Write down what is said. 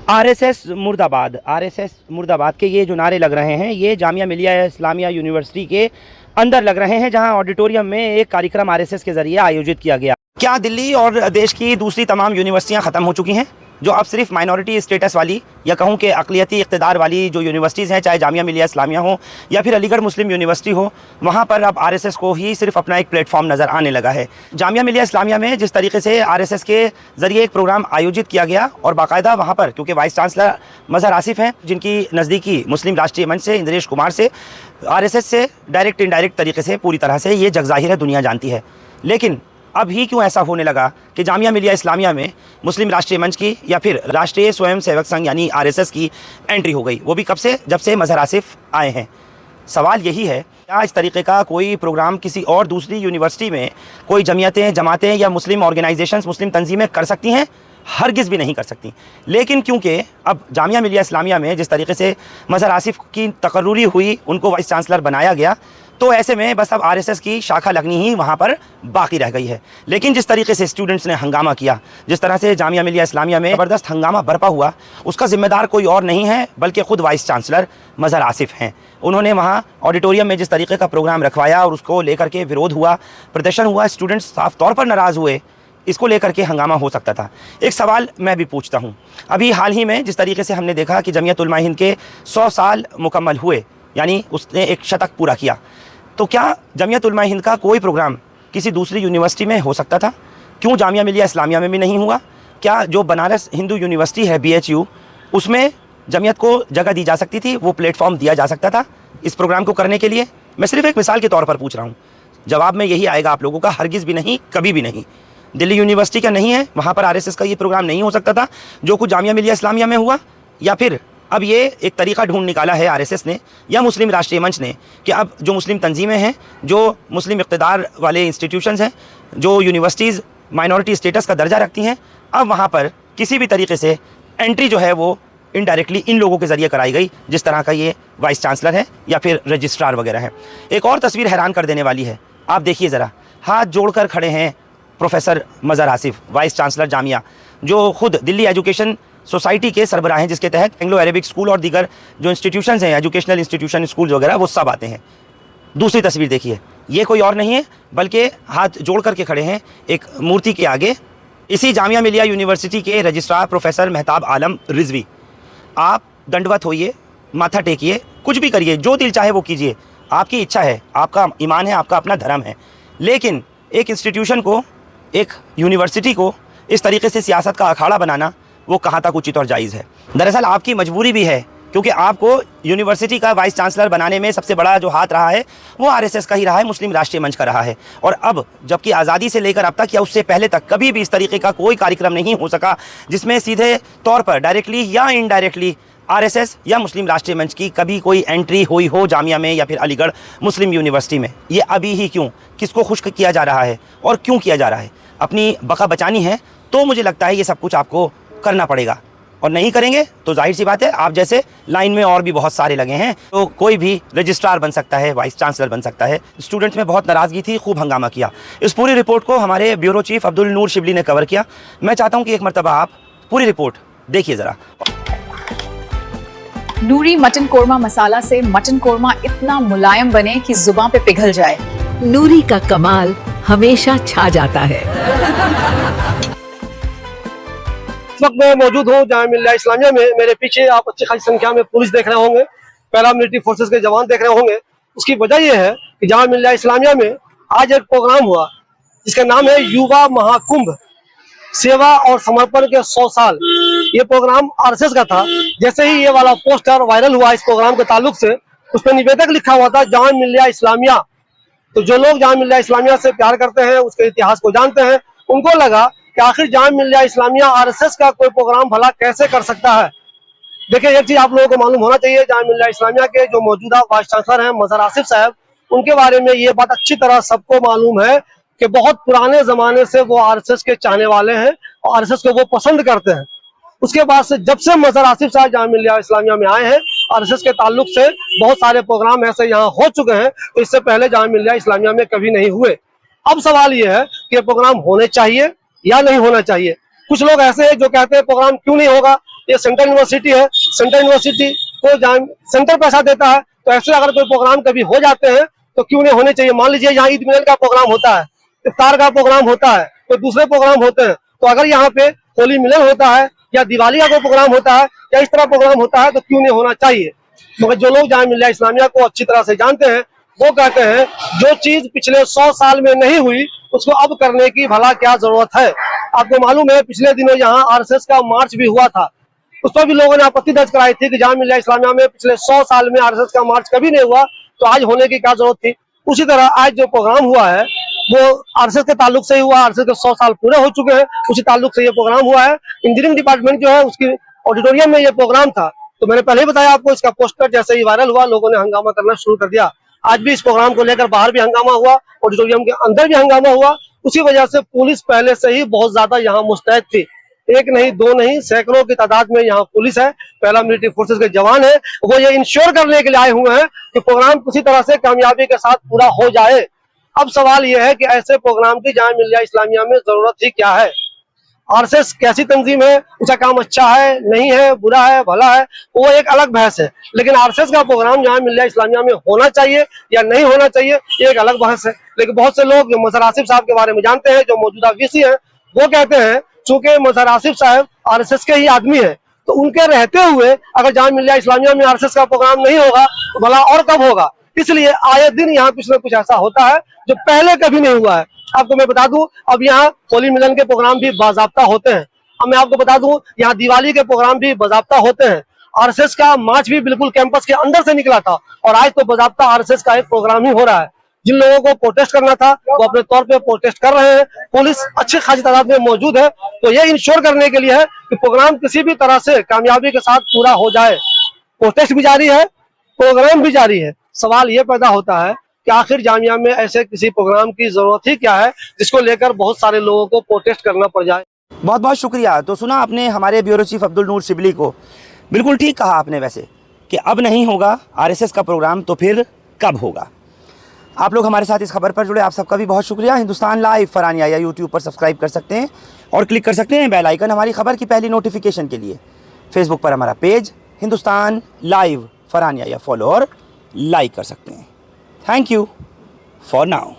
RSS मुर्दाबाद के ये जो नारे लग रहे हैं, ये जामिया मिलिया इस्लामिया यूनिवर्सिटी के अंदर लग रहे हैं, जहां ऑडिटोरियम में एक कार्यक्रम आरएसएस के जरिए आयोजित किया गया। क्या दिल्ली और देश की दूसरी तमाम यूनिवर्सिटियां ख़त्म हो चुकी हैं, जो अब सिर्फ माइनॉरिटी स्टेटस वाली या कहूँ कि अक़लियती इक़्तिदार वाली जो यूनिवर्सिटीज़ हैं, चाहे जामिया मिलिया इस्लामिया हो या फिर अलीगढ़ मुस्लिम यूनिवर्सिटी हो, वहाँ पर अब आरएसएस को ही सिर्फ अपना एक प्लेटफॉर्म नज़र आने लगा है। जामिया मिलिया इस्लामिया में जिस तरीके से आरएसएस के ज़रिए एक प्रोग्राम आयोजित किया गया और बाकायदा वहाँ पर, क्योंकि वाइस चांसलर मज़हर आसिफ हैं, जिनकी नज़दीकी मुस्लिम राष्ट्रीय मंच से, इंद्रेश कुमार से, आरएसएस से डायरेक्ट इनडायरेक्ट तरीके से पूरी तरह से ये जगज़ाहिर है, दुनिया जानती है। लेकिन अब ही क्यों ऐसा होने लगा कि जामिया मिलिया इस्लामिया में मुस्लिम राष्ट्रीय मंच की या फिर राष्ट्रीय स्वयं सेवक संघ यानी आरएसएस की एंट्री हो गई, वो भी कब से, जब से मज़हर आसिफ आए हैं। सवाल यही है, क्या इस तरीके का कोई प्रोग्राम किसी और दूसरी यूनिवर्सिटी में कोई जमीयतें, जमातें या मुस्लिम ऑर्गेनाइजेशंस, मुस्लिम तंजीमें कर सकती हैं? हरगिज़ भी नहीं कर सकती। लेकिन क्योंकि अब जामिया मिलिया इस्लामिया में जिस तरीके से मज़हर आसिफ की तकर्रुरी हुई, उनको वाइस चांसलर बनाया गया, तो ऐसे में बस अब आरएसएस की शाखा लगनी ही वहाँ पर बाकी रह गई है। लेकिन जिस तरीके से स्टूडेंट्स ने हंगामा किया, जिस तरह से जामिया मिलिया इस्लामिया में ज़बरदस्त हंगामा बरपा हुआ, उसका ज़िम्मेदार कोई और नहीं है बल्कि ख़ुद वाइस चांसलर मज़हर आसिफ हैं। उन्होंने वहाँ ऑडिटोरियम में जिस तरीके का प्रोग्राम रखवाया और उसको लेकर के विरोध हुआ, प्रदर्शन हुआ, स्टूडेंट्स साफ तौर पर नाराज़ हुए, इसको लेकर के हंगामा हो सकता था। एक सवाल मैं भी पूछता हूँ, अभी हाल ही में जिस तरीके से हमने देखा कि जमीयत उलमा हिंद के 100 साल मुकम्मल हुए, यानी उसने एक शतक पूरा किया, तो क्या जमीयत उलमा हिंद का कोई प्रोग्राम किसी दूसरी यूनिवर्सिटी में हो सकता था? क्यों जामिया मिलिया इस्लामिया में भी नहीं हुआ? क्या जो बनारस हिंदू यूनिवर्सिटी है BHU, उसमें जमीयत को जगह दी जा सकती थी, वो प्लेटफॉर्म दिया जा सकता था इस प्रोग्राम को करने के लिए? मैं सिर्फ एक मिसाल के तौर पर पूछ रहा हूँ। जवाब में यही आएगा आप लोगों का, हरगिज़ भी नहीं, कभी भी नहीं। दिल्ली यूनिवर्सिटी का नहीं है, वहाँ पर आरएसएस का ये प्रोग्राम नहीं हो सकता था जो कुछ जामिया मिलिया इस्लामिया में हुआ? या फिर अब ये एक तरीका ढूंढ निकाला है आरएसएस ने या मुस्लिम राष्ट्रीय मंच ने कि अब जो मुस्लिम तंजीमें हैं, जो मुस्लिम इक़्तिदार वाले इंस्टीट्यूशंस हैं, जो यूनिवर्सिटीज़ माइनॉरिटी स्टेटस का दर्जा रखती हैं, अब वहाँ पर किसी भी तरीके से एंट्री जो है वो इनडायरेक्टली इन लोगों के ज़रिए कराई गई, जिस तरह का ये वाइस चांसलर है या फिर रजिस्ट्रार वगैरह है। एक और तस्वीर हैरान कर देने वाली है, आप देखिए ज़रा, हाथ जोड़कर खड़े हैं professor Mazhar Asif, vice chancellor Jamia, जो खुद दिल्ली एजुकेशन सोसाइटी के सरबराह हैं, जिसके तहत एंग्लो अरेबिक स्कूल और दीगर जो इंस्टीट्यूशंस हैं, एजुकेशनल इंस्टीट्यूशन, स्कूल वगैरह, वो सब आते हैं। दूसरी तस्वीर देखिए, ये कोई और नहीं है बल्कि हाथ जोड़ करके खड़े हैं एक मूर्ति के आगे, इसी जामिया मिलिया यूनिवर्सिटी के रजिस्ट्रार प्रोफेसर मेहताब आलम रिजवी। आप दंडवत होइए, माथा टेकिए, कुछ भी करिए, जो दिल चाहे वो कीजिए, आपकी इच्छा है, आपका ईमान है, आपका अपना धर्म है। लेकिन एक इंस्टीट्यूशन को, एक यूनिवर्सिटी को इस तरीके से सियासत का अखाड़ा बनाना, वो कहाँ तक उचित और जायज़ है? दरअसल आपकी मजबूरी भी है, क्योंकि आपको यूनिवर्सिटी का वाइस चांसलर बनाने में सबसे बड़ा जो हाथ रहा है वो आरएसएस का ही रहा है, मुस्लिम राष्ट्रीय मंच का रहा है। और अब जबकि आज़ादी से लेकर अब तक या उससे पहले तक कभी भी इस तरीके का कोई कार्यक्रम नहीं हो सका जिसमें सीधे तौर पर डायरेक्टली या इनडायरेक्टली आरएसएस या मुस्लिम राष्ट्रीय मंच की कभी कोई एंट्री हुई हो जामिया में या फिर अलीगढ़ मुस्लिम यूनिवर्सिटी में। ये अभी ही क्यों, किसको खुश्क किया जा रहा है और क्यों किया जा रहा है? अपनी बका बचानी है तो मुझे लगता है ये सब कुछ आपको करना पड़ेगा, और नहीं करेंगे तो जाहिर सी बात है आप जैसे लाइन में और भी बहुत सारे लगे हैं, तो कोई भी रजिस्ट्रार बन सकता है, वाइस चांसलर बन सकता है। स्टूडेंट्स में बहुत नाराज़गी थी, खूब हंगामा किया। इस पूरी रिपोर्ट को हमारे ब्यूरो चीफ अब्दुल नूर शिबली ने कवर किया। मैं चाहता हूँ कि एक मरतबा आप पूरी रिपोर्ट देखिए ज़रा। नूरी मटन कोरमा मसाला से मटन कोरमा इतना मुलायम बने कि जुबान पे पिघल जाए। नूरी का कमाल हमेशा छा जाता है। इस वक्त मैं मौजूद हूँ जामिया मिलिया इस्लामिया में। मेरे पीछे आप अच्छी खासी संख्या में पुलिस देख रहे होंगे, पैरामिलिट्री फोर्सेस के जवान देख रहे होंगे। उसकी वजह यह है कि जामिया मिलिया इस्लामिया में आज एक प्रोग्राम हुआ जिसका नाम है युवा महाकुंभ, सेवा और समर्पण के 100 साल। ये प्रोग्राम आरएसएस का था। जैसे ही ये वाला पोस्टर वायरल हुआ इस प्रोग्राम के ताल्लुक से, उसमें निवेदक लिखा हुआ था जामिया मिलिया इस्लामिया। तो जो लोग जामिया मिलिया इस्लामिया से प्यार करते हैं, उसके इतिहास को जानते हैं, उनको लगा कि आखिर जामिया मिलिया इस्लामिया आरएसएस का कोई प्रोग्राम भला कैसे कर सकता है। देखिए, एक चीज आप लोगों को मालूम होना चाहिए, जामिया मिलिया इस्लामिया के जो मौजूदा वाइस चांसलर हैं मज़हर आसिफ साहब, उनके बारे में ये बात अच्छी तरह सबको मालूम है कि बहुत पुराने जमाने से वो आरएसएस के चाहने वाले हैं और आरएसएस को वो पसंद करते हैं। उसके बाद से जब से मजहर आसिफ साहब जामिया मिल्लिया इस्लामिया में आए हैं, आरएसएस के ताल्लुक से बहुत सारे प्रोग्राम ऐसे यहाँ हो चुके हैं, तो इससे पहले जामिया मिल्लिया इस्लामिया में कभी नहीं हुए। अब सवाल ये है कि प्रोग्राम होने चाहिए या नहीं होना चाहिए। कुछ लोग ऐसे हैं जो कहते हैं प्रोग्राम क्यों नहीं होगा, ये सेंट्रल यूनिवर्सिटी है, सेंट्रल यूनिवर्सिटी को सेंटर पैसा देता है, तो ऐसे अगर कोई प्रोग्राम कभी हो जाते हैं तो क्यों नहीं होने चाहिए। मान लीजिए यहाँ ईद मिलन का प्रोग्राम होता है, इफ्तार का प्रोग्राम होता है, तो दूसरे प्रोग्राम होते हैं, तो अगर यहाँ पे होली मिलन होता है या दिवाली का कोई प्रोग्राम होता है या इस तरह प्रोग्राम होता है तो क्यों नहीं होना चाहिए। मगर जो लोग जामिया मिल्लिया इस्लामिया को अच्छी तरह से जानते हैं वो कहते हैं जो चीज पिछले 100 साल में नहीं हुई उसको अब करने की भला क्या जरूरत है। आपको मालूम है पिछले दिनों यहाँ आरएसएस का मार्च भी हुआ था, उस पर भी लोगों ने आपत्ति दर्ज कराई थी कि जामिया मिल्लिया इस्लामिया में पिछले 100 साल में आरएसएस का मार्च कभी नहीं हुआ, तो आज होने की क्या जरूरत थी। उसी तरह आज जो प्रोग्राम हुआ है वो आरएसएस के ताल्लुक से ही हुआ, आरएसएस के 100 साल पूरे हो चुके हैं, उसी ताल्लुक से ये प्रोग्राम हुआ है। इंजीनियरिंग डिपार्टमेंट जो है उसकी ऑडिटोरियम में ये प्रोग्राम था, तो मैंने पहले ही बताया आपको, इसका पोस्टर जैसे ही वायरल हुआ लोगों ने हंगामा करना शुरू कर दिया। आज भी इस प्रोग्राम को लेकर बाहर भी हंगामा हुआ, ऑडिटोरियम के अंदर भी हंगामा हुआ। उसी वजह से पुलिस पहले से ही बहुत ज्यादा यहाँ मुस्तैद थी, एक नहीं दो नहीं सैकड़ों की तादाद में यहाँ पुलिस है, पैरामिलिट्री फोर्सेस के जवान है, वो ये इंश्योर करने के लिए आए हुए हैं कि प्रोग्राम किसी तरह से कामयाबी के साथ पूरा हो जाए। अब सवाल यह है कि ऐसे प्रोग्राम की जामिया मिल्लिया इस्लामिया में जरूरत ही क्या है। आरएसएस कैसी तंजीम है, उसका काम अच्छा है नहीं है, बुरा है भला है, वो एक अलग बहस है, लेकिन आरएसएस का प्रोग्राम जामिया मिल्लिया इस्लामिया में होना चाहिए या नहीं होना चाहिए ये एक अलग बहस है। लेकिन बहुत से लोग जो मजहर आसिफ साहब के बारे में जानते हैं, जो मौजूदा वीसी हैं, वो कहते हैं चूंकि मजहर आसिफ साहब आरएसएस के ही आदमी है, तो उनके रहते हुए अगर जामिया मिल्लिया इस्लामिया में आरएसएस का प्रोग्राम नहीं होगा तो भला और कब होगा। इसलिए आए दिन यहाँ कुछ न कुछ ऐसा होता है जो पहले कभी नहीं हुआ है। आपको मैं बता दूं, अब यहाँ होली मिलन के प्रोग्राम भी बाज़ाब्ता होते हैं। अब मैं आपको बता दूं, यहाँ दिवाली के प्रोग्राम भी बाज़ाब्ता होते हैं। आरएसएस का मार्च भी बिल्कुल कैंपस के अंदर से निकला था, और आज तो बाज़ाब्ता आरएसएस का एक प्रोग्राम ही हो रहा है। जिन लोगों को प्रोटेस्ट करना था वो अपने तौर पे प्रोटेस्ट कर रहे हैं, पुलिस अच्छी खासी तादाद में मौजूद है, तो ये इंश्योर करने के लिए है कि प्रोग्राम किसी भी तरह से कामयाबी के साथ पूरा हो जाए। प्रोटेस्ट भी जारी है, प्रोग्राम भी जारी है। सवाल ये पैदा होता है कि आखिर जामिया में ऐसे किसी प्रोग्राम की जरूरत ही क्या है जिसको लेकर बहुत सारे लोगों को प्रोटेस्ट करना पड़ जाए। बहुत बहुत शुक्रिया। तो सुना आपने हमारे ब्यूरो चीफ अब्दुल नूर शिबली को, बिल्कुल ठीक कहा आपने वैसे कि अब नहीं होगा आरएसएस का प्रोग्राम तो फिर कब होगा। आप लोग हमारे साथ इस खबर पर जुड़े, आप सबका भी बहुत शुक्रिया। हिंदुस्तान लाइव फरहानिया या यूट्यूब पर सब्सक्राइब कर सकते हैं और क्लिक कर सकते हैं बेल आइकन हमारी खबर की पहली नोटिफिकेशन के लिए। फेसबुक पर हमारा पेज हिंदुस्तान लाइव फरहानिया या फॉलो और लाइक कर सकते हैं। Thank you for now.